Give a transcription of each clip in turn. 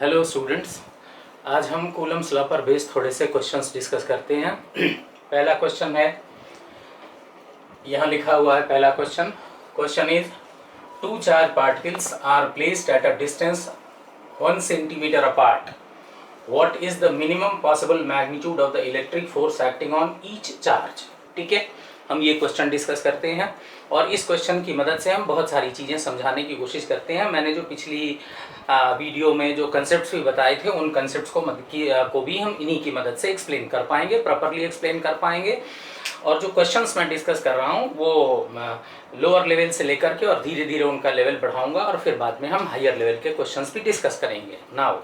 Hello students, आज हम Coulomb's law पर बेस्ड थोड़े से क्वेश्चंस डिस्कस करते हैं। पहला क्वेश्चन है, यहाँ लिखा हुआ है पहला question is two charge particles are placed at a distance 1 centimetre apart. What is the minimum possible magnitude of the electric force acting on each charge. ठीक है, हम ये क्वेश्चन डिस्कस करते हैं और इस क्वेश्चन की मदद से हम बहुत सारी चीज़ें समझाने की कोशिश करते हैं। मैंने जो पिछली वीडियो में जो कंसेप्ट्स भी बताए थे, उन कंसेप्ट्स को भी हम इन्हीं की मदद से एक्सप्लेन कर पाएंगे, प्रॉपरली एक्सप्लेन कर पाएंगे। और जो क्वेश्चंस मैं डिस्कस कर रहा हूँ वो लोअर लेवल से लेकर के और धीरे धीरे उनका लेवल बढ़ाऊंगा और फिर बाद में हम हायर लेवल के क्वेश्चंस भी डिस्कस करेंगे। नाउ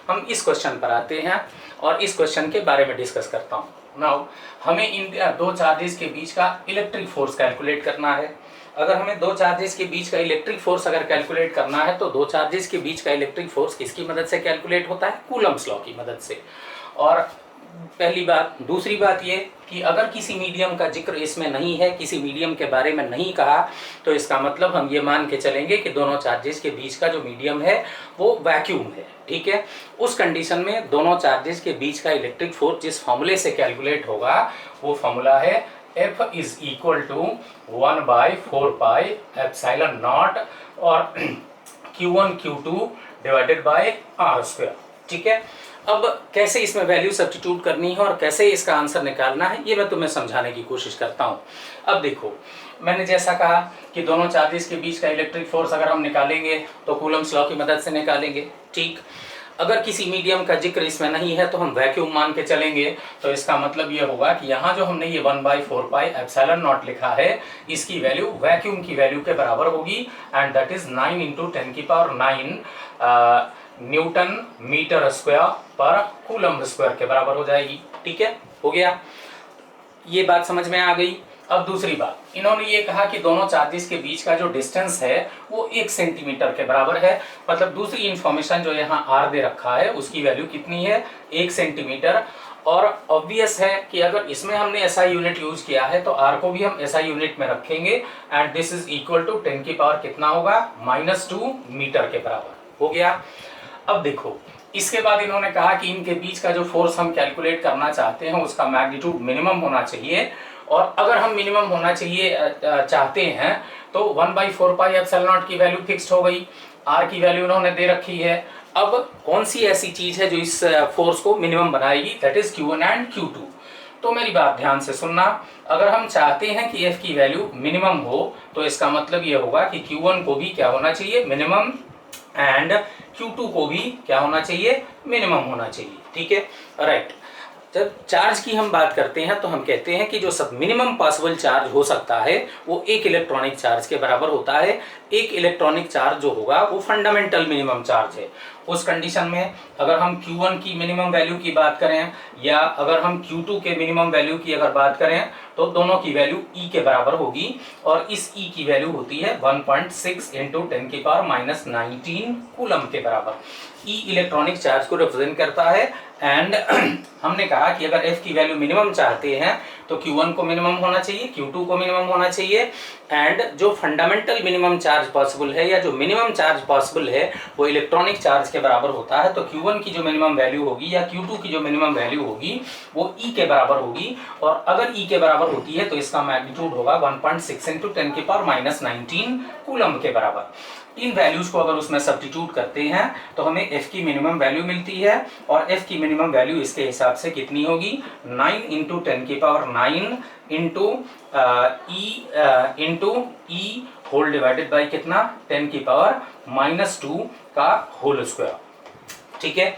हम इस क्वेश्चन पर आते हैं और इस क्वेश्चन के बारे में डिस्कस करता हूँ। नाउ हमें इन दो चार्जेस के बीच का इलेक्ट्रिक फोर्स कैलकुलेट करना है। अगर हमें दो चार्जेस के बीच का इलेक्ट्रिक फोर्स अगर कैलकुलेट करना है तो दो चार्जेस के बीच का इलेक्ट्रिक फोर्स किसकी मदद से कैलकुलेट होता है? कूलम्स लॉ की मदद से। और पहली बात। दूसरी बात ये कि अगर किसी मीडियम का जिक्र इसमें नहीं है, किसी मीडियम के बारे में नहीं कहा, तो इसका मतलब हम ये मान के चलेंगे कि दोनों चार्जेस के बीच का जो मीडियम है वो वैक्यूम है। ठीक है, उस कंडीशन में दोनों चार्जेस के बीच का इलेक्ट्रिक फोर्स जिस फॉर्मूले से कैलकुलेट होगा वो फॉर्मूला है F इज इक्वल टू 1/4πε0 और Q1 Q2 divided by R²। ठीक है, अब कैसे इसमें वैल्यू सब्स्टिट्यूट करनी है और कैसे इसका आंसर निकालना है ये मैं तुम्हें समझाने की कोशिश करता हूँ। अब देखो, मैंने जैसा कहा कि दोनों चार्जेस के बीच का इलेक्ट्रिक फोर्स अगर हम निकालेंगे तो कूलम्स लॉ की मदद से निकालेंगे। ठीक, अगर किसी मीडियम का जिक्र इसमें नहीं है तो हम वैक्यूम मान के चलेंगे। तो इसका मतलब ये होगा कि यहाँ जो हमने ये 1/4πε0 लिखा है इसकी वैल्यू वैक्यूम की वैल्यू के बराबर होगी and that is 9 × 10⁹ newton metre square per coulomb square के बराबर हो जाएगी। ठीक है, हो गया, ये बात समझ में आ गई। अब दूसरी बात, इन्होंने ये कहा कि दोनों चार्जेस के बीच का जो डिस्टेंस है वो 1 सेंटीमीटर के बराबर है। मतलब दूसरी इंफॉर्मेशन जो यहाँ आर दे रखा है उसकी वैल्यू कितनी है? 1 सेंटीमीटर। और ऑब्वियस है कि अगर इसमें हमने एसआई यूनिट यूज किया है तो आर को भी हम एसआई यूनिट में रखेंगे and this is equal to 10 की पावर कितना होगा? -2 मीटर के बराबर। हो गया। अब देखो, इसके बाद इन्होंने कहा कि इनके बीच का जो फोर्स हम कैलकुलेट करना चाहते हैं उसका मैग्नीट्यूड मिनिमम होना चाहिए। और अगर हम मिनिमम होना चाहिए चाहते हैं तो 1/4πε0 की वैल्यू फिक्स्ड हो गई, आर की वैल्यू इन्होंने दे रखी है। अब कौन सी ऐसी चीज है जो इस फोर्स को मिनिमम बनाएगी? That is Q1 and Q2। तो मेरी बात ध्यान से सुनना, अगर हम चाहते हैं कि F की वैल्यू मिनिमम हो तो इसका मतलब ये होगा कि Q1 को भी क्या होना चाहिए? मिनिमम, एंड Q2 को भी क्या होना चाहिए? मिनिमम होना चाहिए। ठीक है, राइट। जब चार्ज की हम बात करते हैं तो हम कहते हैं कि जो सब मिनिमम पॉसिबल चार्ज हो सकता है वो एक इलेक्ट्रॉनिक चार्ज के बराबर होता है। एक इलेक्ट्रॉनिक चार्ज जो होगा वो फंडामेंटल मिनिमम चार्ज है। उस कंडीशन में अगर हम Q1 की मिनिमम वैल्यू की बात करें या अगर हम Q2 के मिनिमम वैल्यू की अगर बात करें तो दोनों की वैल्यू E के बराबर होगी और इस E की वैल्यू होती है 1.6 × 10⁻⁻19 कूलम के बराबर। E इलेक्ट्रॉनिक चार्ज को रिप्रेजेंट करता है एंड हमने कहा कि अगर F की वैल्यू मिनिमम चाहते हैं तो Q1 को मिनिमम होना चाहिए, Q2 को मिनिमम होना चाहिए एंड जो फंडामेंटल मिनिमम चार्ज पॉसिबल है या जो मिनिमम चार्ज पॉसिबल है वो इलेक्ट्रॉनिक चार्ज के बराबर होता है। तो Q1 की जो मिनिमम वैल्यू होगी या Q2 की जो मिनिमम वैल्यू होगी वो E के बराबर होगी और अगर E के बराबर होती है तो इसका मैग्नीट्यूड होगा 1.6 × 10⁻⁻19 कूलम के बराबर। इन वैल्यूज को अगर उसमें सब्स्टिट्यूट करते हैं तो हमें F की मिनिमम वैल्यू मिलती है और F की मिनिमम वैल्यू इसके हिसाब से कितनी होगी? 9 × 10⁹ E होल डिवाइडेड बाय कितना? 10⁻⁻2 का होल स्क्वायर। ठीक है,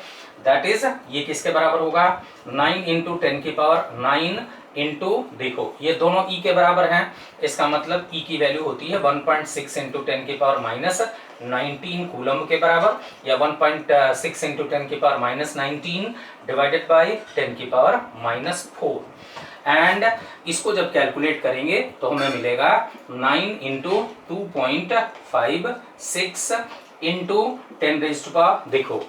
दैट इज ये किसके बराबर होगा? 9 × 10⁻9 इंटू, देखो ये दोनों E के बराबर हैं, इसका मतलब E की वैल्यू होती है 1.6 × 10⁻⁻19 कूलम के बराबर या 1.6 × 10⁻⁻19 डिवाइडेड बाय 10⁻⁻4 एंड इसको जब कैलकुलेट करेंगे तो हमें मिलेगा 9 × 2.56 × 10⁻, देखो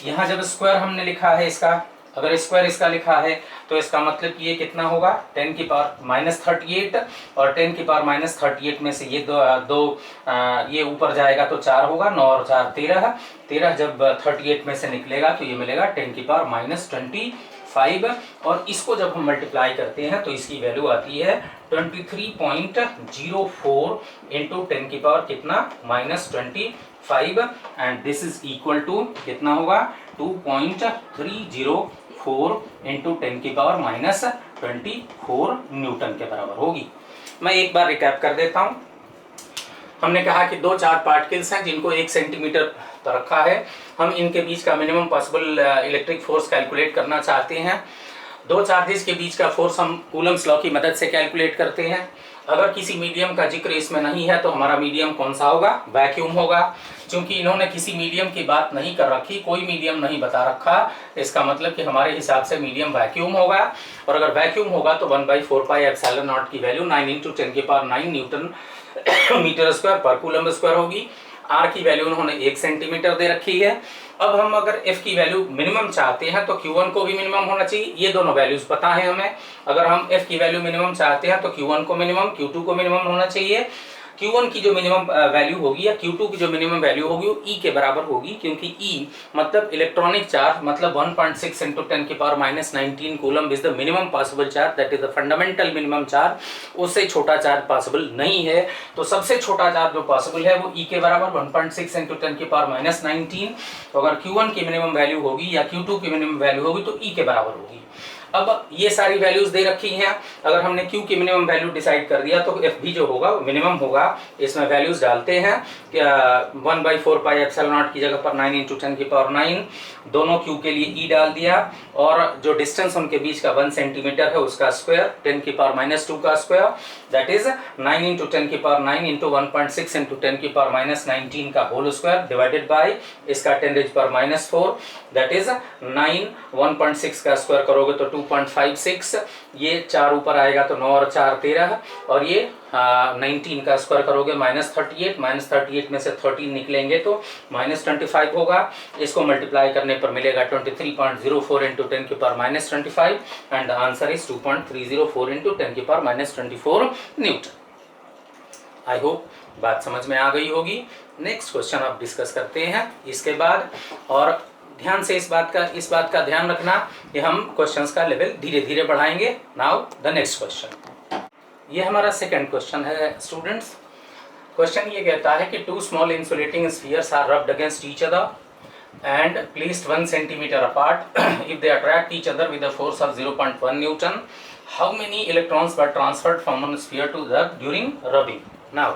यहाँ जब स्क्वायर हमने लिखा है इसका, अगर स्क्वायर इसका लिखा है तो इसका मतलब कि ये कितना होगा 10⁻38 और 10⁻38 में से ये दो ये ऊपर जाएगा तो 4 होगा, 9 और 4 13, 13 जब 38 में से निकलेगा तो ये मिलेगा 10⁻25 और इसको जब हम मल्टीप्लाई करते हैं तो इसकी वैल्यू आती है 23.04 इंटू 10 की पावर कितना -25 and this is equal to कितना होगा 2.304 इंटू 10 की पावर -24 न्यूटन के बराबर होगी। मैं एक बार रिकैप कर देता हूँ। हमने कहा कि दो चार्ज पार्टिकल्स हैं जिनको 1 सेंटीमीटर पर रखा है, हम इनके बीच का minimum possible electric force calculate करना चाहते हैं। दो चार्जेस के बीच का फोर्स हम कूलम्स लॉ की मदद से कैलकुलेट करते हैं। अगर किसी मीडियम का जिक्र इसमें नहीं है तो हमारा मीडियम कौन सा होगा, वैक्यूम होगा। क्योंकि इन्होंने किसी मीडियम की बात नहीं कर रखी, कोई मीडियम नहीं बता रखा, इसका मतलब कि हमारे हिसाब से मीडियम वैक्यूम होगा। और अगर वैक्यूम होगा तो 1/4πε0 की वैल्यू 9 × 10⁹ न्यूटन मीटर स्क्वायर पर कूलम स्क्वायर होगी। आर की वैल्यू उन्होंने 1 सेंटीमीटर दे रखी है। अब हम अगर एफ की वैल्यू मिनिमम चाहते हैं तो Q1 को भी मिनिमम होना चाहिए, ये दोनों वैल्यूज पता है हमें। अगर हम एफ की वैल्यू मिनिमम चाहते हैं तो Q1 को मिनिमम, Q2 को मिनिमम होना चाहिए। Q1 की जो मिनिमम वैल्यू होगी या Q2 की जो मिनिमम वैल्यू होगी वो E के बराबर होगी, क्योंकि E मतलब इलेक्ट्रॉनिक चार्ज मतलब 1.6 × 10⁻19 coulomb is the minimum possible charge, that is the fundamental minimum charge. उससे छोटा चार्ज पॉसिबल नहीं है। तो सबसे छोटा चार्ज जो पॉसिबल है वो E के बराबर 1.6 × 10⁻19। तो अगर Q1 की मिनिमम वैल्यू होगी या Q2 की मिनिमम वैल्यू होगी तो E के बराबर होगी। अब ये सारी वैल्यूज दे रखी हैं। अगर हमने Q की मिनिमम वैल्यू डिसाइड कर दिया तो F भी जो होगा मिनिमम होगा। इसमें वैल्यूज डालते हैं, 1/4πε0 की जगह पर 9 × 10⁹ दोनों Q के लिए E डाल दिया और जो डिस्टेंस उनके बीच का 1 सेंटीमीटर है उसका स्क्वायर 10⁻² का स्क्वायर, दैट इज 9 × 10⁹ इंटू 1.6 × 10⁻19 का होल स्क्वायर डिवाइडेड बाय इसका 10⁻⁴, दैट इज 9, 1.6 का स्क्वायर करोगे तो 2.56, ये 4 ऊपर आएगा तो 9 और 4 13 और ये 19 का स्क्वायर करोगे -38 में से 13 निकलेंगे तो -25 होगा। इसको मल्टीप्लाई करने पर मिलेगा 23.04 into 10⁻25 and the answer is 2.304 into 10⁻24 Newton. I hope बात समझ में आ गई होगी। नेक्स्ट क्वेश्चन आप डिस्कस करते हैं इसके बाद, और ध्यान से इस बात का ध्यान रखना कि हम क्वेश्चंस का लेवल धीरे धीरे बढ़ाएंगे। नाउ द नेक्स्ट क्वेश्चन, ये हमारा सेकंड क्वेश्चन है स्टूडेंट्स। क्वेश्चन ये कहता है कि 2 small insulating spheres are rubbed against each other and placed 1 centimeter apart. If they attract each other with a force of 0.1 Newton, how many electrons were transferred from one sphere to the during rubbing? Now,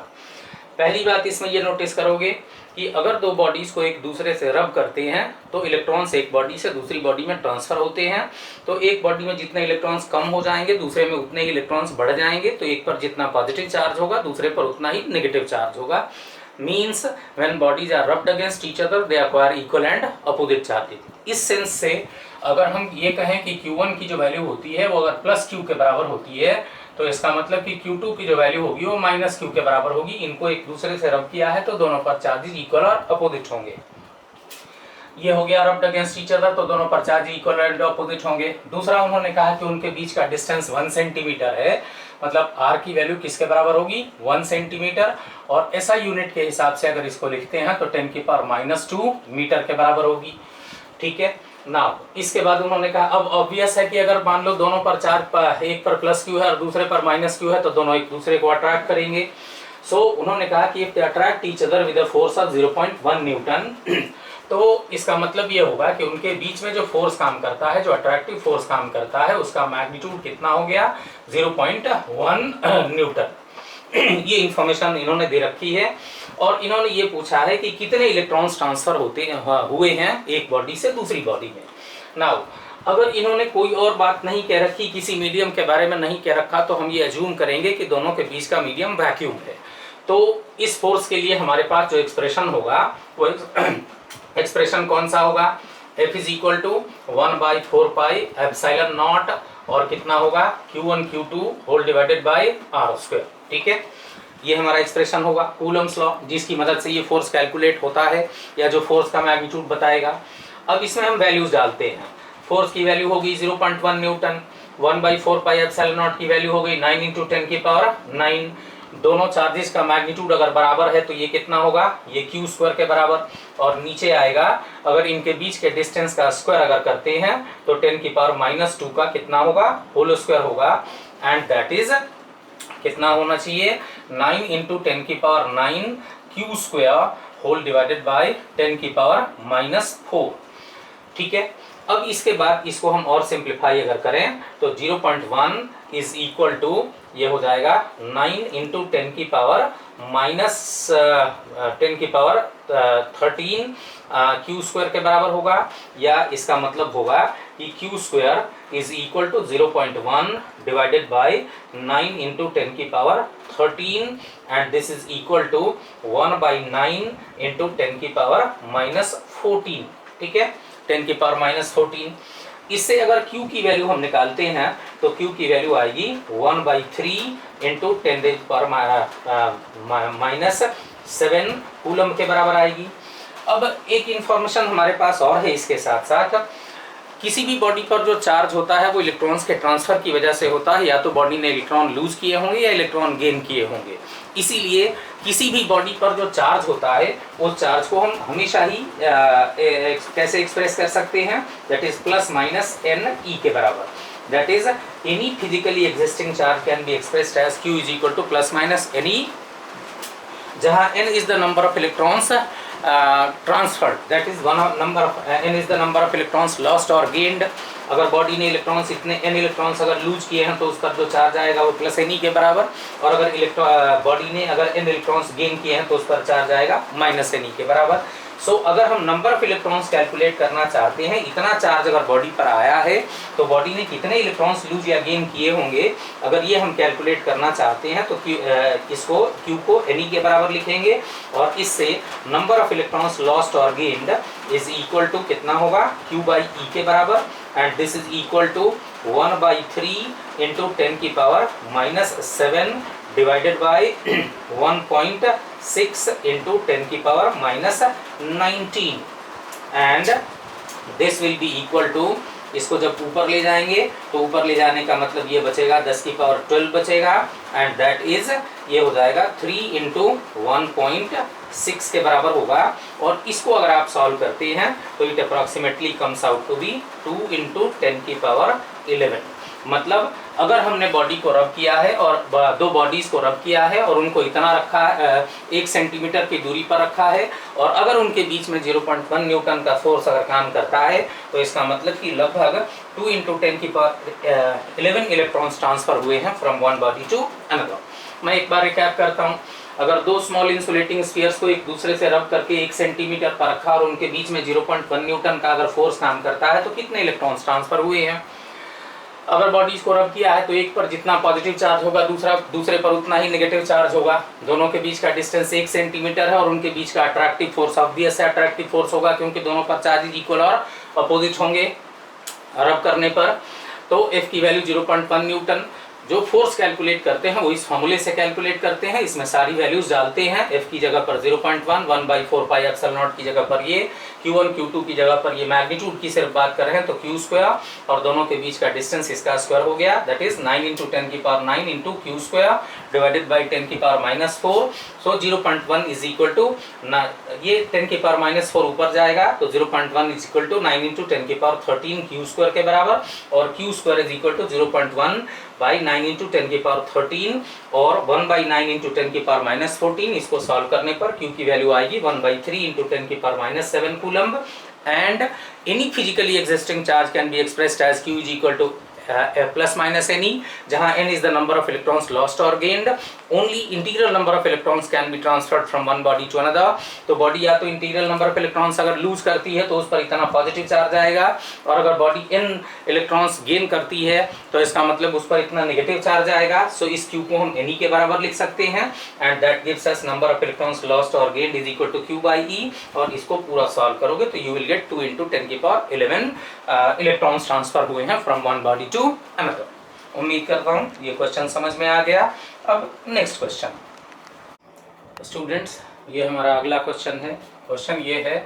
पहली बात इसमें ये notice करोगे कि अगर दो bodies को एक दूसरे से रब करते हैं तो इलेक्ट्रॉन्स एक बॉडी से दूसरी बॉडी में ट्रांसफर होते हैं। तो एक बॉडी में जितने इलेक्ट्रॉन्स कम हो जाएंगे दूसरे में उतने ही इलेक्ट्रॉन्स बढ़ जाएंगे। तो एक पर जितना पॉजिटिव चार्ज होगा दूसरे पर उतना ही नेगेटिव चार्ज होगा। Means when bodies are rubbed against each other they acquire equal and opposite charges. इस सेंस से अगर हम ये कहें कि Q1 की जो वैल्यू होती है वो अगर +Q के बराबर होती है तो इसका मतलब कि Q2 की जो वैल्यू होगी वो -Q के बराबर होगी। इनको एक दूसरे से रब किया है तो दोनों पर चार्जेस इक्वल और अपोजिट होंगे। ये हो गया रब्ड अगेंस्ट ईच अदर, तो दोनों पर चार्ज इक्वल एंड अपोजिट होंगे। दूसरा उन्होंने कहा कि उनके बीच का डिस्टेंस 1 सेंटीमीटर है, मतलब R की वैल्यू किसके बराबर होगी 1 सेंटीमीटर। और ऐसा यूनिट के हिसाब से अगर इसको लिखते हैं तो 10⁻² मीटर के बराबर होगी। ठीक है ना। इसके बाद उन्होंने कहा अब ऑब्वियस है कि अगर मान लो दोनों पर चार्ज एक पर +Q है और दूसरे पर -Q है तो दोनों एक दूसरे को अट्रैक्ट करेंगे। सो उन्होंने कहा कि if they attract each other with a force of 0.1 Newton तो इसका मतलब ये होगा कि उनके बीच में जो फोर्स काम करता है, जो अट्रैक्टिव फोर्स काम करता है, उसका मैग्नीट्यूड कितना हो गया 0.1 न्यूटन। ये इंफॉर्मेशन इन्होंने दे रखी है और इन्होंने ये पूछा है कि कितने इलेक्ट्रॉन्स ट्रांसफर हुए हैं एक बॉडी से दूसरी बॉडी में। नाउ अगर इन्होंने कोई और बात नहीं कह रखी, किसी मीडियम के बारे में नहीं कह रखा, तो हम ये अज्यूम करेंगे कि दोनों के बीच का मीडियम वैक्यूम है। तो इस फोर्स के लिए हमारे पास जो एक्सप्रेशन होगा वो एक्सप्रेशन कौन सा होगा, F इज इक्वल टू 1/4πε0 और कितना होगा Q1 Q2 whole divided by R square. ठीक है, ये हमारा एक्सप्रेशन होगा कूलम्स लॉ, जिसकी मदद से ये फोर्स कैलकुलेट होता है या जो फोर्स का मैग्नीट्यूड बताएगा। अब इसमें हम वैल्यूज डालते हैं। फोर्स की वैल्यू होगी 0.1 न्यूटन, 1/4 पाई एप्सिलॉन नॉट की वैल्यू हो गई 9 × 10⁹। दोनों चार्जेस का मैग्नीट्यूड अगर बराबर है तो ये कितना होगा, ये क्यू स्क्वायर के बराबर। और नीचे आएगा अगर इनके बीच के डिस्टेंस का स्क्वायर अगर करते हैं तो 10⁻⁻2 का कितना होगा, होल स्क्वायर होगा। एंड दैट इज कितना होना चाहिए, 9 × 10⁹ Q square whole divided by 10⁻⁻4। ठीक है। अब इसके बाद इसको हम और सिंप्लीफाई अगर करें तो 0.1 इज इक्वल टू ये हो जाएगा 9 × 10⁻13 क्यू स्क्वायर के बराबर होगा। या इसका मतलब होगा कि Q square is equal to 0.1 divided by 9 × 10⁻13 and this is equal to 1/9 × 10⁻14। ठीक है, 10⁻14। इससे अगर Q की वैल्यू हम निकालते हैं तो Q की वैल्यू आएगी 1/3 × 10⁻⁻7 कूलम के बराबर आएगी। अब एक इंफॉर्मेशन हमारे पास और है इसके साथ साथ, किसी भी बॉडी पर जो चार्ज होता है वो इलेक्ट्रॉन्स के ट्रांसफर की वजह से होता है, या तो बॉडी ने इलेक्ट्रॉन लूज किए होंगे या इलेक्ट्रॉन गेन किए होंगे। इसीलिए किसी भी बॉडी पर जो चार्ज होता है उस चार्ज को हम हमेशा ही कैसे एक्सप्रेस कर सकते हैं, दैट इज ±NE के बराबर। That is any physically existing charge can be expressed as Q is equal to ±NE, जहाँ N is the number of electrons transferred, that is N is the number of electrons lost और gained. अगर body ने electrons इतने N electrons अगर lose किए हैं तो उस पर जो चार्ज आएगा वो +NE के बराबर, और अगर बॉडी ने अगर N इलेक्ट्रॉन्स गेन किए हैं तो उस पर चार्ज आएगा -NE के बराबर। सो अगर हम नंबर ऑफ इलेक्ट्रॉन्स कैलकुलेट करना चाहते हैं, इतना चार्ज अगर बॉडी पर आया है तो बॉडी ने कितने इलेक्ट्रॉन्स लूज या गेन किए होंगे, अगर ये हम कैलकुलेट करना चाहते हैं तो इसको Q को NE के बराबर लिखेंगे, और इससे नंबर ऑफ इलेक्ट्रॉन्स लॉस्ट और गेन्ड इज इक्वल टू कितना होगा, Q/E के बराबर। And this is equal to 1/3 × 10⁻⁻7 divided by 1.6 × 10⁻⁻19 and this will be equal to, इसको जब ऊपर ले जाएंगे तो ऊपर ले जाने का मतलब ये बचेगा 10⁻12 बचेगा, एंड दैट इज ये हो जाएगा 3 × 1.6 के बराबर होगा। और इसको अगर आप सॉल्व करते हैं तो it approximately comes out to be 2 × 10⁻11। मतलब अगर हमने बॉडी को रब किया है और दो बॉडीज को रब किया है और उनको इतना रखा 1 सेंटीमीटर की दूरी पर रखा है, और अगर उनके बीच में 0.1 न्यूटन का फोर्स अगर काम करता है तो इसका मतलब कि लगभग 2 × 10⁻11 इलेक्ट्रॉन्स ट्रांसफर हुए हैं from one body to another. मैं एक बार रिकैप करता हूँ। अगर दो स्मॉल इंसुलेटिंग स्फीयर्स को एक दूसरे से रब करके 1 सेंटीमीटर पर रखा और उनके बीच में 0.1 न्यूटन का अगर फोर्स काम करता है तो कितने इलेक्ट्रॉन्स ट्रांसफर हुए हैं। अगर बॉडीज को रब किया है तो एक पर जितना पॉजिटिव चार्ज होगा दूसरे पर उतना ही नेगेटिव चार्ज होगा। दोनों के बीच का डिस्टेंस 1 सेंटीमीटर है और उनके बीच का अट्रैक्टिव फोर्स ऑब्वियस है अट्रैक्टिव फोर्स होगा, क्योंकि दोनों पर चार्जेज इक्वल और अपोजिट होंगे रब करने पर। तो F की वैल्यू 0.1 न्यूटन। जो फोर्स कैलकुलेट करते हैं वो इस फॉर्मूले से कैलकुलेट करते हैं, इसमें सारी वैल्यूज डालते हैं। F की जगह पर 0.1, 1/4 पाई एप्सिलॉन नॉट की जगह पर ये, Q1 Q2 की जगह पर ये मैग्नीट्यूड की सिर्फ बात कर रहे हैं तो Q स्क्वायर, और दोनों के बीच का डिस्टेंस इसका स्क्वायर हो गया, that is 9 × 10⁹ Q square divided by 10⁻⁻4। So 0.1 is equal to, ये 10⁻⁻4 ऊपर जाएगा तो 0.1 is equal to 9 × 10⁻13 Q square के बराबर, और Q square is equal to 0.1 by 9 × 10⁻13 और 1/9 × 10⁻14। इसको सॉल्व करने पर Q की वैल्यू आएगी 1/3 × 10⁻7 coulomb. And any physically existing charge can be expressed as Q is equal to +-NE, जहाँ N is the number of electrons lost or gained. Only integral number of electrons can be transferred from one body to another. तो body या तो integral number of electrons अगर loose करती है तो उस पर इतना पॉजिटिव चार्ज आएगा, और अगर बॉडी N इलेक्ट्रॉन्स गेन करती है तो इसका मतलब उस पर इतना नेगेटिव चार्ज आएगा। सो इस Q को हम NE के बराबर लिख सकते हैं, and that gives us number of electrons lost और gained is equal to Q/E। और इसको पूरा सॉल्व करोगे तो you will get 2 × 10⁻11 electrons transfer हुए हैं from one body to another. उम्मीद करता हूँ ये क्वेश्चन समझ में आ गया। अब नेक्स्ट क्वेश्चन स्टूडेंट्स, ये हमारा अगला क्वेश्चन है। क्वेश्चन ये है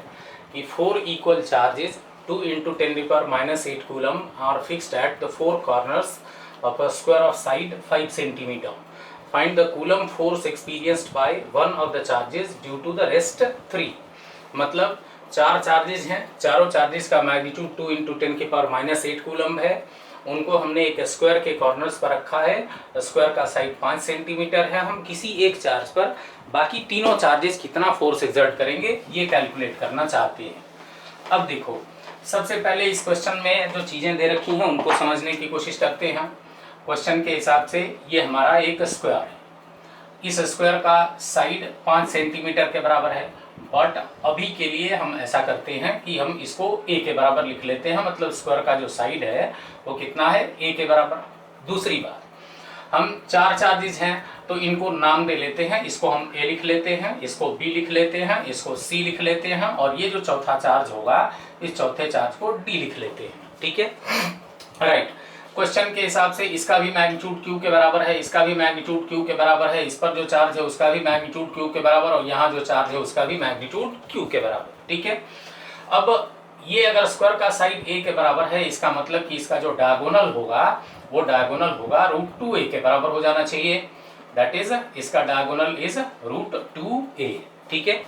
कि 4 equal charges 2 × 10⁻⁸ coulomb are fixed at the four corners of a square of side 5 cm. Find the coulomb force experienced by one of the charges due to the rest 3. मतलब 4 charges हैं, चारों charges का magnitude 2 × 10⁻⁸ coulomb है। उनको हमने एक square के corners पर रखा है, स्क्वायर का साइड 5 सेंटीमीटर है। हम किसी एक चार्ज पर बाकी तीनों चार्जेस कितना फोर्स एक्सर्ट करेंगे ये कैलकुलेट करना चाहते हैं। अब देखो, सबसे पहले इस क्वेश्चन में जो चीज़ें दे रखी हैं उनको समझने की कोशिश करते हैं। क्वेश्चन के हिसाब से ये हमारा एक स्क्वायर है, इस स्क्वायर का साइड 5 सेंटीमीटर के बराबर है, बट अभी के लिए हम ऐसा करते हैं कि हम इसको a के बराबर लिख लेते हैं। मतलब स्क्वायर का जो साइड है वो कितना है, a के बराबर। दूसरी बात, हम 4 चार्जेस हैं तो इनको नाम दे लेते हैं। इसको हम a लिख लेते हैं, इसको b लिख लेते हैं, इसको c लिख लेते हैं, और ये जो चौथा चार्ज होगा इस चौथे चार्ज को d लिख लेते हैं। ठीक है, राइट। क्वेश्चन के हिसाब से इसका भी मैग्नीट्यूड q के बराबर है, इसका भी मैग्नीट्यूड q के बराबर है, इस पर जो चार्ज है उसका भी मैग्नीट्यूड q के बराबर, और यहाँ जो चार्ज है उसका भी मैग्नीट्यूड q के बराबर। ठीक है, अब ये अगर स्क्वायर का साइड a के बराबर है, इसका मतलब कि इसका जो डायगोनल होगा वो डायगोनल होगा √2a के बराबर हो जाना चाहिए। दैट इज, इसका डायगोनल इज √2a। ठीक है,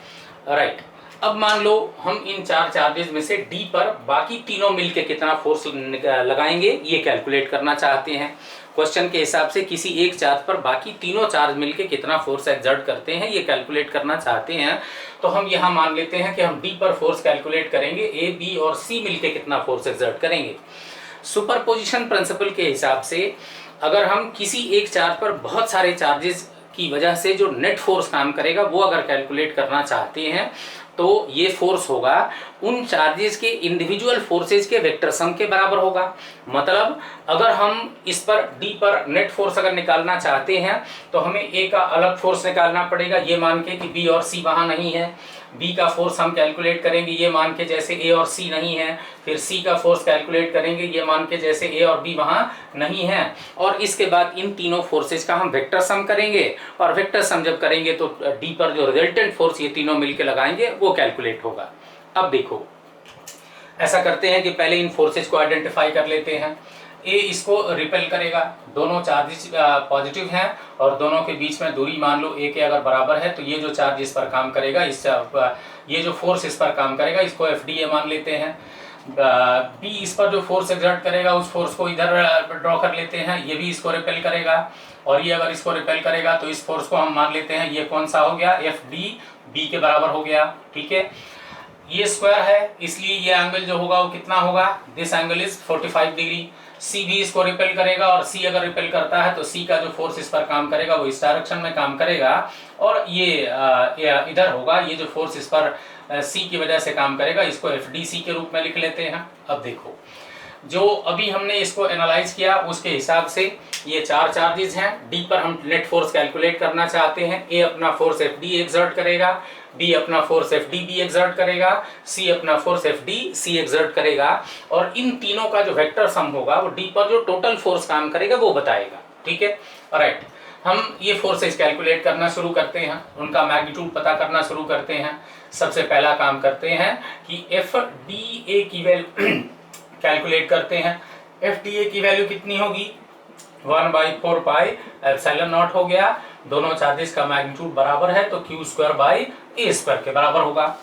राइट। अब मान लो हम इन 4 चार्जेस में से D पर बाकी तीनों मिलके कितना फोर्स लगाएंगे ये कैलकुलेट करना चाहते हैं। क्वेश्चन के हिसाब से किसी एक चार्ज पर बाकी तीनों चार्ज मिलके कितना फोर्स एक्सर्ट करते हैं ये कैलकुलेट करना चाहते हैं। तो हम यहाँ मान लेते हैं कि हम D पर फोर्स कैलकुलेट करेंगे, A, B और C मिलके कितना फोर्स एक्सर्ट करेंगे। सुपरपोजिशन प्रिंसिपल के हिसाब से अगर हम किसी एक चार्ज पर बहुत सारे चार्जेस की वजह से जो नेट फोर्स काम करेगा वो अगर कैलकुलेट करना चाहते हैं तो ये फोर्स होगा उन चार्जेस के इंडिविजुअल फोर्सेस के वेक्टर सम के बराबर होगा। मतलब अगर हम इस पर D पर नेट फोर्स अगर निकालना चाहते हैं तो हमें A का अलग फोर्स निकालना पड़ेगा, ये मान के कि B और C वहाँ नहीं है। B का फोर्स हम कैलकुलेट करेंगे ये मान के जैसे A और C नहीं है, फिर C का फोर्स कैलकुलेट करेंगे ये मान के जैसे A और B वहाँ नहीं है, और इसके बाद इन तीनों फोर्सेस का हम वेक्टर सम करेंगे, और वेक्टर सम जब करेंगे तो D पर जो रिजल्टेंट फोर्स ये तीनों मिलकर लगाएंगे वो कैलकुलेट होगा। अब देखो, ऐसा करते हैं कि पहले इन फोर्सेस को आइडेंटिफाई कर लेते हैं। A इसको रिपेल करेगा, दोनों चार्जेस पॉजिटिव हैं और दोनों के बीच में दूरी मान लो A के अगर बराबर है तो ये जो चार्ज इस पर काम करेगा, ये जो फोर्स इस पर काम करेगा इसको FDA मान लेते हैं। B इस पर जो फोर्स एक्सर्ट करेगा उस फोर्स को इधर ड्रॉ कर लेते हैं, ये भी इसको रिपेल करेगा, और ये अगर इसको रिपेल करेगा तो इस फोर्स को हम मान लेते हैं ये कौन सा हो गया, FD B के बराबर हो गया। ठीक है, ये स्क्वायर है इसलिए ये एंगल जो होगा वो कितना होगा, this angle is 45 degree. C भी इसको रिपेल करेगा, और C अगर रिपेल करता है तो C का जो फोर्स इस पर काम करेगा वो इस डायरेक्शन में काम करेगा, और ये इधर होगा, ये जो फोर्स इस पर C की वजह से काम करेगा इसको FDC के रूप में लिख लेते हैं। अब देखो, जो अभी हमने इसको एनालाइज किया उसके हिसाब से ये 4 चार्जेस हैं। D पर हम नेट फोर्स कैलकुलेट करना चाहते हैं। A अपना फोर्स FD एक्सर्ट करेगा, B अपना फोर्स FDB एक्सर्ट करेगा, C अपना फोर्स FDC एक्सर्ट करेगा, और इन तीनों का जो वेक्टर सम होगा वो D पर जो टोटल फोर्स काम करेगा वो बताएगा। ठीक है, राइट। हम ये फोर्सेस कैलकुलेट करना शुरू करते हैं, उनका मैग्नीट्यूड पता करना शुरू करते हैं। सबसे पहला काम करते हैं कि FDA की वैल्यू कैलकुलेट करते हैं। FDA की वैल्यू कितनी होगी, 1/4 पाई एप्सिलॉन नॉट हो गया। दोनों चार्जेस का मैग्नीट्यूड बराबर है तो Q²/A² के बराबर होगा,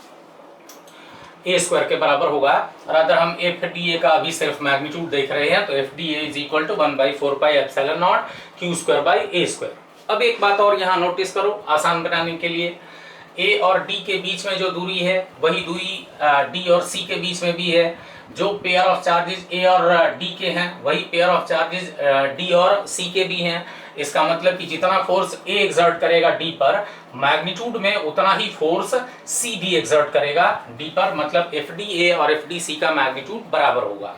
A² के बराबर होगा। और अगर हम FDA का अभी सिर्फ मैग्नीट्यूड देख रहे हैं तो FDA = 1/4 pi epsilon not Q²/A²। अब एक बात और यहाँ नोटिस करो आसान बनाने के लिए, A और D के बीच में जो दूरी है वही दूरी D और C के बीच में भी है। जो पेयर ऑफ चार्जेस A और D के हैं वही पेयर ऑफ चार्जेस D और C के भी हैं। इसका मतलब कि जितना फोर्स A एक्सर्ट करेगा D पर, मैग्नीट्यूड में उतना ही फोर्स C भी एक्सर्ट करेगा D पर। मतलब FDA और FDC का मैग्नीट्यूड बराबर होगा,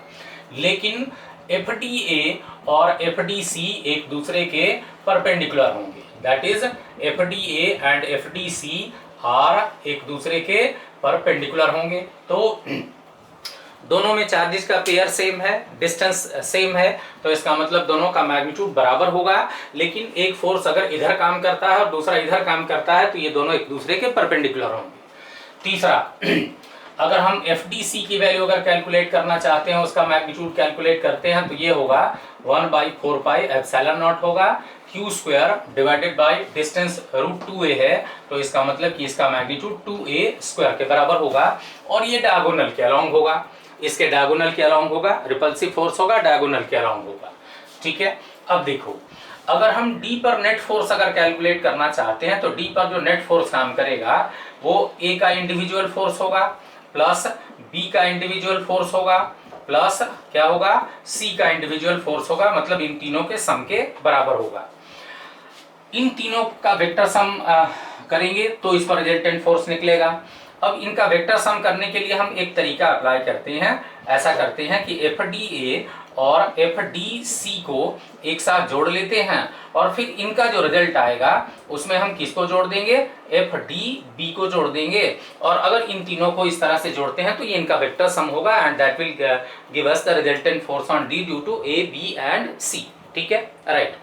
लेकिन FDA और FDC एक दूसरे के परपेंडिकुलर होंगे। That is FDA and FDC are एक दूसरे के परपेंडिकुलर होंगे। तो दोनों में चार्जेस का पेयर सेम है, डिस्टेंस सेम है, तो इसका मतलब दोनों का मैग्नीट्यूड बराबर होगा। लेकिन एक फोर्स अगर इधर काम करता है और दूसरा इधर काम करता है तो ये दोनों एक दूसरे के परपेंडिकुलर होंगे। तीसरा, अगर हम एफ डी सी की वैल्यू अगर कैलकुलेट करना चाहते हैं, उसका मैग्नीट्यूड कैलकुलेट करते हैं, तो ये होगा 1/4 पाई एप्सिलॉन नॉट होगा Q square divided by distance √2a है, तो इसका मतलब कि इसका मैग्नीट्यूड 2a स्क्वायर के बराबर होगा। और ये डायगोनल के अलोंग होगा, इसके डायगोनल के अलोंग होगा, रिपल्सिव फोर्स होगा, डायगोनल के अलोंग होगा। ठीक है, अब देखो अगर हम D पर नेट फोर्स अगर कैलकुलेट करना चाहते हैं, तो D पर जो नेट फोर्स काम करेगा वो A का इंडिविजुअल फोर्स होगा प्लस B का इंडिविजुअल फोर्स होगा प्लस क्या होगा C का इंडिविजुअल फोर्स होगा, मतलब इन तीनों के सम के बराबर होगा। इन तीनों का वेक्टर सम करेंगे तो इस पर रिजल्टेंट फोर्स निकलेगा। अब इनका वेक्टर सम करने के लिए हम एक तरीका अप्लाई करते हैं, ऐसा करते हैं कि FDA और FDC को एक साथ जोड़ लेते हैं और फिर इनका जो रिजल्ट आएगा उसमें हम किसको जोड़ देंगे, FDB को जोड़ देंगे। और अगर इन तीनों को इस तरह से जोड़ते हैं तो ये इनका वेक्टर सम होगा and that will give us the resultant force on D due to A, B and C। ठीक है, राइट।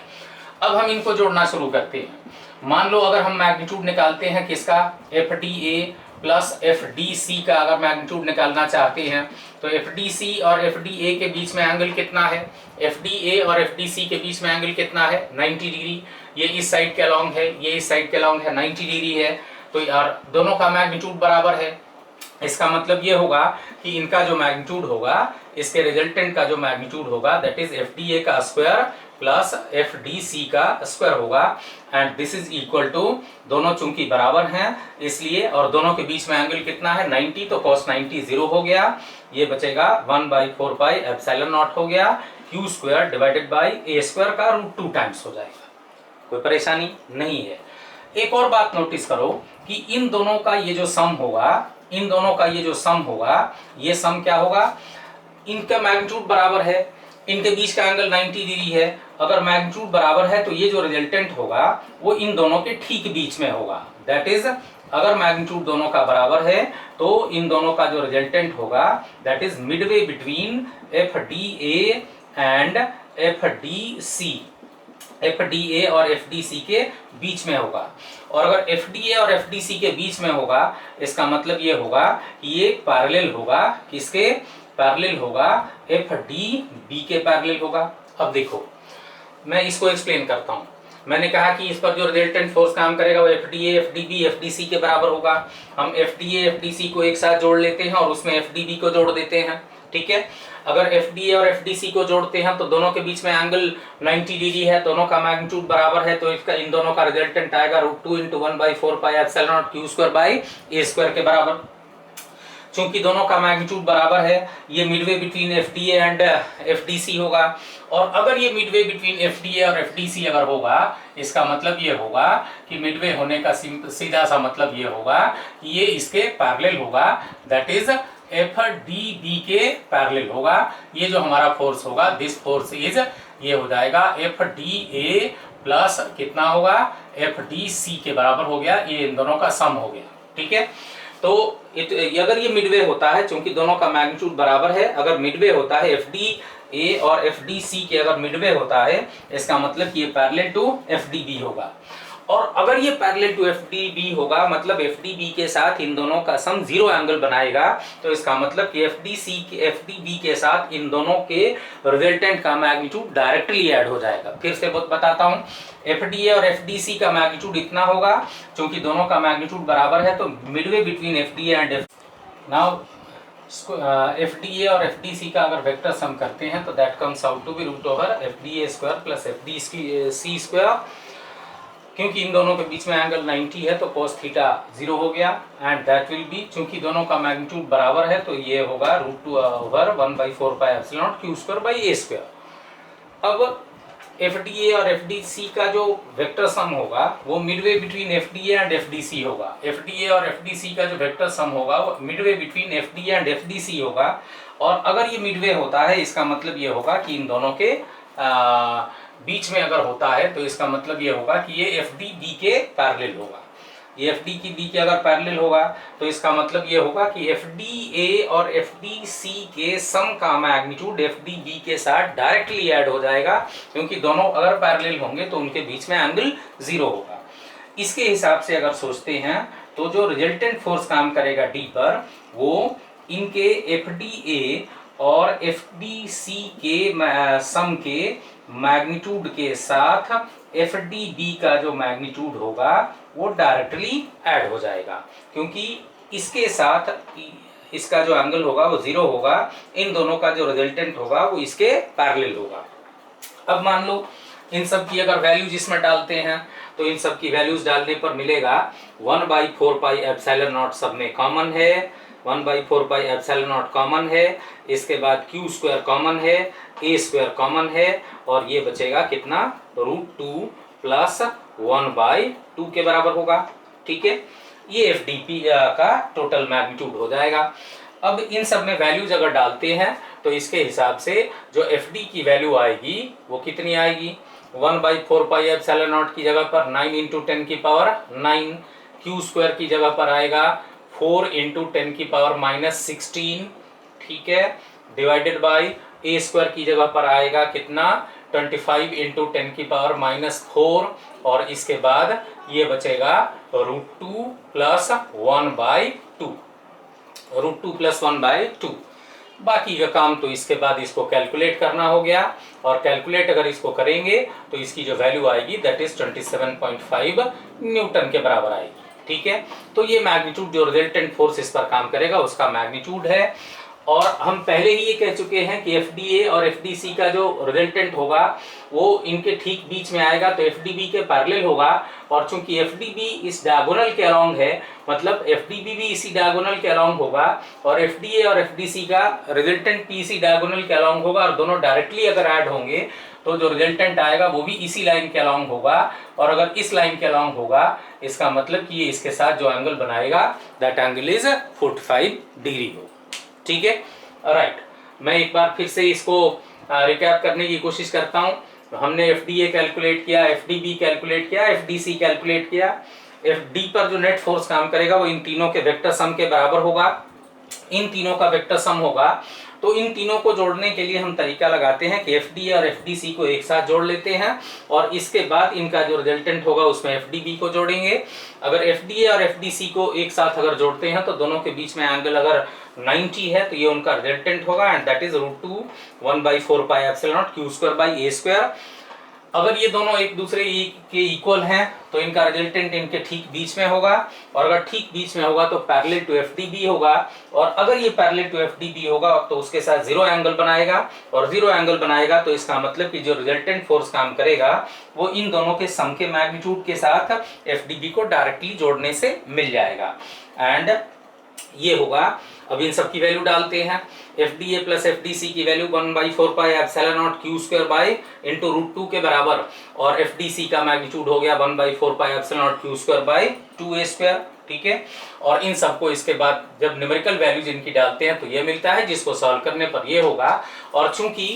अब हम इनको जोड़ना शुरू करते हैं। मान लो अगर हम मैग्नीट्यूड निकालते हैं किसका, FDA प्लस FDC का अगर मैग्नीट्यूड निकालना चाहते हैं, तो FDC और FDA के बीच में एंगल कितना है, FDA और FDC के बीच में एंगल कितना है, 90 डिग्री। ये इस साइड के अलोंग है, ये इस साइड के अलोंग है, 90 डिग्री है। तो यार दोनों का मैग्नीट्यूड बराबर है, इसका मतलब ये होगा कि इनका जो मैग्नीट्यूड होगा, इसके रिजल्टेंट का जो मैग्नीट्यूड होगा दैट इज FDA का स्क्वायर प्लस FDC का स्क्वायर होगा and this is equal to, दोनों चूंकि बराबर हैं इसलिए, और दोनों के बीच में एंगल कितना है 90, तो cos 90 0 हो गया, ये बचेगा 1/4 पाई एप्सिलॉन नॉट हो गया Q square divided by A square का √2 टाइम्स हो जाएगा। कोई परेशानी नहीं है। एक और बात नोटिस करो कि इन दोनों का ये जो सम होगा, इन दोनों का ये जो सम होगा, ये सम क्या होगा, इनका मैग्नीट्यूड बराबर है, इनके बीच का एंगल 90 डिग्री है। अगर मैग्नीट्यूड बराबर है तो ये जो रिजल्टेंट होगा वो इन दोनों के ठीक बीच में होगा। दैट इज अगर मैग्नीट्यूड दोनों का बराबर है तो इन दोनों का जो रिजल्टेंट होगा that is Midway between FDA and FDC, FDA और FDC के बीच में होगा। और अगर FDA और FDC के बीच में होगा, इसका मतलब ये होगा कि ये पैरेलल होगा, किसके पैरेलल होगा, FDB के पैरेलल होगा। अब देखो मैं इसको एक्सप्लेन करता हूँ। मैंने कहा कि इस पर जो रिजल्टेंट फोर्स काम करेगा वो FDA, FDB, FDC के बराबर होगा। हम FDA, FDC को एक साथ जोड़ लेते हैं और उसमें FDB को जोड़ देते हैं। ठीक है, अगर FDA और FDC को जोड़ते हैं तो दोनों के बीच में एंगल 90 डिग्री है, दोनों का मैग्नीट्यूड बराबर है, तो इसका इन दोनों का रिजल्टेंट आएगा √2 × 1/4 pi epsilon not Q square by A square के बराबर। चूंकि दोनों का मैग्नीट्यूड बराबर है, ये Midway between FDA and FDC होगा। और अगर ये मिडवे बिटवीन FDA और FDC अगर होगा, इसका मतलब ये होगा कि मिडवे होने का सीधा सा मतलब ये होगा कि ये इसके पैरेलल होगा, दैट इज FDB के पैरेलल होगा। ये जो हमारा फोर्स होगा, दिस फोर्स इज, ये हो जाएगा FDA प्लस कितना होगा, FDC के बराबर हो गया, ये इन दोनों का सम हो गया। ठीक है, तो अगर ये मिडवे होता है, क्योंकि दोनों का मैग्नीट्यूड बराबर है, अगर मिडवे होता है FDA और FDC के अगर मिडवे होता है, इसका मतलब कि ये पैरेलल टू FDB होगा। और अगर ये पैरेलल टू FDB होगा, मतलब FDB के साथ इन दोनों का सम 0 एंगल बनाएगा, तो इसका मतलब कि FDB के साथ इन दोनों के रिजल्टेंट का मैग्नीट्यूड डायरेक्टली ऐड हो जाएगा। फिर से बताता हूँ, FDA और FDC का मैग्नीट्यूड इतना होगा, क्योंकि दोनों का मैग्नीट्यूड बराबर है, तो Midway between FDA and now FDA और FDC का अगर वेक्टर सम करते हैं तो that comes out to be √FDA square plus FDC square. क्योंकि इन दोनों के बीच में एंगल 90 है तो cos थीटा 0 हो गया एंड दैट विल बी, चूंकि दोनों का मैग्नीट्यूड बराबर है तो ये होगा √2/1/4 pi epsilon not Q square by A square. अब FDA और FDC का जो वेक्टर सम होगा वो Midway between FDA and FDC होगा। FDA और FDC का जो वेक्टर सम होगा वो Midway between FDA and FDC होगा। और अगर ये मिडवे होता है, इसका मतलब ये होगा कि इन दोनों के बीच में अगर होता है, तो इसका मतलब ये होगा कि ये FDB के पैरेलल होगा। ये FDB के अगर पैरेलल होगा तो इसका मतलब ये होगा कि FDA और FDC के सम का मैग्नीट्यूड FDB के साथ डायरेक्टली ऐड हो जाएगा, क्योंकि दोनों अगर पैरेलल होंगे तो उनके बीच में एंगल 0 होगा। इसके हिसाब से अगर सोचते हैं तो जो रिजल्टेंट फोर्स काम करेगा डी पर, वो इनके एफडीए और एफडीसी के सम के मैग्नीट्यूड के साथ एफडीबी का जो मैग्नीट्यूड होगा वो डायरेक्टली ऐड हो जाएगा, क्योंकि इसके साथ इसका जो एंगल होगा वो 0 होगा, इन दोनों का जो रिजल्टेंट होगा वो इसके पैरेलल होगा। अब मान लो इन सब की अगर वैल्यूज इसमें डालते हैं तो इन सब की वैल्यूज डालने पर मिलेगा 1/4 पाई एप्सिलॉन नॉट, सब में कॉमन है, 1/4 पाई एप्सिलॉन नॉट कॉमन है, इसके बाद क्यू स्क्वायर कॉमन है, ए स्क्वायर कॉमन है, और ये बचेगा कितना, √2 प्लस 1/2 के बराबर होगा। ठीक है, ये एफडीपी का टोटल मैग्नीट्यूड हो जाएगा। अब इन सब में वैल्यूज अगर डालते हैं तो इसके हिसाब से जो एफडी की वैल्यू आएगी वो कितनी आएगी, 1/4 पाई एप्सिलॉन नॉट की जगह पर 9 × 10 की पावर 9, क्यू स्क्वायर की जगह पर आएगा 4 × 10 की पावर -16, ठीक है, डिवाइडेड बाय ए स्क्वायर की जगह पर आएगा कितना, 25 × 10 की पावर -4, और इसके बाद ये बचेगा √2 प्लस 1/2, √2 प्लस 1/2। बाकी का काम तो इसके बाद इसको कैलकुलेट करना हो गया, और कैलकुलेट अगर इसको करेंगे तो इसकी जो वैल्यू आएगी दैट इज 27.5 न्यूटन के बराबर आएगी। ठीक है, तो ये मैग्नीट्यूड जो रिजल्टेंट फोर्स इस पर काम करेगा उसका मैग्नीट्यूड है। और हम पहले ही ये कह चुके हैं कि एफडीए और एफडीसी का जो रिजल्टेंट होगा वो इनके ठीक बीच में आएगा, तो एफडीबी के पैरेलल होगा, और चूंकि एफडीबी इस डायगोनल के अलोंग है, मतलब एफडीबी भी इसी डायगोनल के अलोंग होगा, और एफडीए और एफडीसी का रिजल्टेंट भी इसी डायगोनल के अलोंग होगा, और दोनों डायरेक्टली अगर ऐड होंगे तो जो रिजल्टेंट आएगा वो भी इसी लाइन के अलोंग होगा, और अगर इस लाइन के अलोंग होगा इसका मतलब कि ये इसके साथ जो एंगल बनाएगा दैट एंगल इज 45 डिग्री हो। ठीक है, राइट। मैं एक बार फिर से इसको रिकैप करने की कोशिश करता हूं। हमने एफडीए कैलकुलेट किया, एफडीबी कैलकुलेट किया, एफडीसी कैलकुलेट किया। एफडी पर जो नेट फोर्स काम करेगा वो इन तीनों के वेक्टर सम के बराबर होगा, इन तीनों का वेक्टर सम होगा। तो इन तीनों को जोड़ने के लिए हम तरीका लगाते हैं कि एफडीए और एफडीसी को एक साथ जोड़ लेते हैं, और इसके बाद इनका जो रिजल्टेंट होगा उसमें एफडीबी को जोड़ेंगे। अगर एफडीए और एफडीसी को एक साथ अगर जोड़ते हैं तो दोनों के बीच में एंगल अगर 90 है तो ये उनका रिजल्टेंट होगा, and that is √2 1/4 pi epsilon not Q square by A square. अगर ये दोनों एक दूसरे के इक्वल हैं तो इनका रिजल्टेंट इनके ठीक बीच में होगा, और अगर ठीक बीच में होगा तो पैरेलल टू एफडीबी होगा, और अगर ये पैरेलल टू एफडीबी होगा तो उसके साथ 0 एंगल बनाएगा, और 0 एंगल बनाएगा तो इसका मतलब कि जो रिजल्टेंट फोर्स काम करेगा वो इन दोनों के सम के मैग्नीट्यूड के साथ एफडीबी को डायरेक्टली जोड़ने से मिल जाएगा, एंड ये होगा। अब इन सब की वैल्यू डालते हैं, एफडीए प्लस एफडीसी की value 1/4 pi epsilon not Q square by into √2 के बराबर, और एफडीसी का मैग्नीट्यूड हो गया 1/4 pi epsilon not Q square by 2a square. ठीक है, और इन सबको इसके बाद जब न्यूमेरिकल वैल्यूज इनकी डालते हैं तो ये मिलता है, जिसको सॉल्व करने पर ये होगा। और चूंकि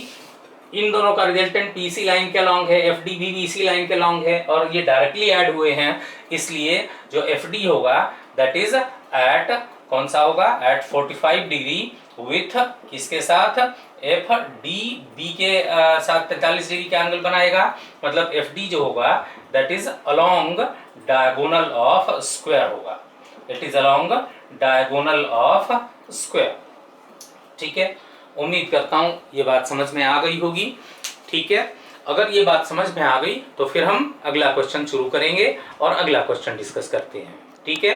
इन दोनों का रिजल्टेंट भी इसी लाइन के अलोंग है, एफडीबी भी इसी लाइन के अलोंग है, और ये डायरेक्टली ऐड हुए हैं, इसलिए जो एफडी होगा दैट इज एट कौन सा होगा, एट 45 डिग्री विथ किसके साथ, एफ डी बी के साथ 45 डिग्री का एंगल बनाएगा, मतलब एफ डी जो होगा that is along diagonal of square होगा, it is along diagonal of square. ठीक है, उम्मीद करता हूं ये बात समझ में आ गई होगी। ठीक है, अगर ये बात समझ में आ गई तो फिर हम अगला क्वेश्चन शुरू करेंगे और अगला क्वेश्चन डिस्कस करते हैं। ठीक है।